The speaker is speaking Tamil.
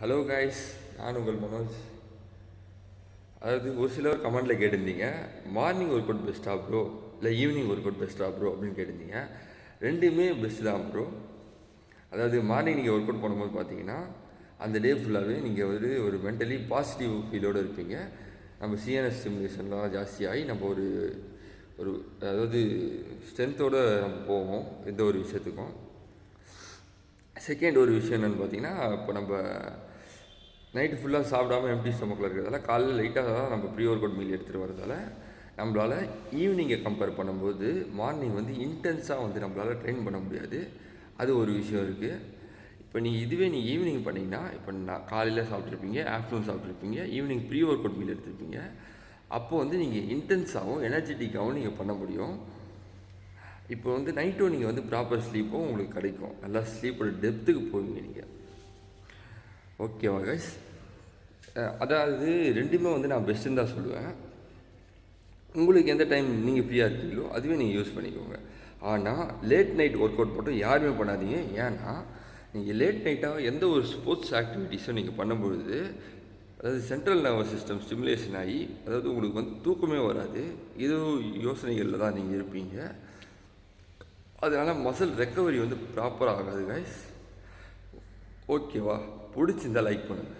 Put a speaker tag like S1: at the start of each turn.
S1: ஹலோ கைஸ், நான் உங்கள் மனோஜ். அதாவது ஒரு சிலர் கமெண்டில் கேட்டிருந்தீங்க, மார்னிங் ஒர்க் அவுட் பெஸ்ட்டா ப்ரோ இல்லை ஈவினிங் ஒர்க் அவுட் பெஸ்ட்டா ப்ரோ அப்படின்னு கேட்டிருந்தீங்க. ரெண்டுமே பெஸ்ட்டு தான் ப்ரோ. அதாவது மார்னிங் நீங்கள் ஒர்க் அவுட் பண்ணும்போது பார்த்தீங்கன்னா அந்த டே ஃபுல்லாகவே நீங்கள் ஒரு மென்டலி பாசிட்டிவ் ஃபீலோடு இருப்பீங்க. நம்ம சிஎன்எஸ் ஸ்டிமுலேஷன்லாம் ஜாஸ்தியாகி நம்ம ஒரு ஒரு அதாவது ஸ்ட்ரென்த்தோடு நம்ம போவோம் எந்த ஒரு விஷயத்துக்கும். செகண்ட் ஒரு விஷயம் என்னென்னு பார்த்தீங்கன்னா, இப்போ நம்ம நைட்டு ஃபுல்லாக சாப்பிடாமல் எம்டி ஸ்டொமக்கில் இருக்கிறதால காலையில் லைட்டாக தான் நம்ம ப்ரீ ஒர்க் அவுட் மீல் எடுத்துகிட்டு வரதால நம்மளால் ஈவினிங்கை கம்பேர் பண்ணும்போது மார்னிங் இன்டென்ஸாக நம்மளால் ட்ரெயின் பண்ண முடியாது. அது ஒரு விஷயம் இருக்குது. இப்போ இதுவே நீங்கள் ஈவினிங் பண்ணிங்கன்னா, இப்போ காலையில் சாப்பிட்ருப்பீங்க, ஆஃப்டர்நூன் சாப்பிட்ருப்பீங்க, evening pre workout meal எடுத்துருப்பீங்க. அப்போது நீங்கள் இன்டென்ஸாகவும் எனர்ஜெட்டிக்காகவும் நீங்கள் பண்ண முடியும். இப்போ நைட்டும் நீங்கள் ப்ராப்பர் ஸ்லீப்பும் உங்களுக்கு கிடைக்கும். நல்லா ஸ்லீப்போட டெப்த்துக்கு போவீங்க நீங்கள். ஓகேவா கைஸ்? அதாவது ரெண்டுமே நான் பெஸ்ட்டுன்னு தான் சொல்லுவேன். உங்களுக்கு எந்த டைம் நீங்கள் ஃப்ரீயாக இருக்கீங்களோ அதுவே நீங்கள் யூஸ் பண்ணிக்கோங்க. ஆனால் லேட் நைட் ஒர்க் அவுட் மட்டும் யாருமே பண்ணாதீங்க. ஏன்னா நீங்கள் லேட் நைட்டாக எந்த ஒரு ஸ்போர்ட்ஸ் ஆக்டிவிட்டீஸும் நீங்கள் பண்ணும்பொழுது அதாவது சென்ட்ரல் நர்வஸ் சிஸ்டம் ஸ்டிமுலேஷன் ஆகி அதாவது உங்களுக்கு தூக்கமே வராது. ஏதோ யோசனைகளில் தான் நீங்கள் இருப்பீங்க. அதனால் மசில் ரெக்கவரி ப்ராப்பராக ஆகாது கைஸ். ஓகேவா? பிடிச்சிருந்தால் லைக் பண்ணுங்கள்.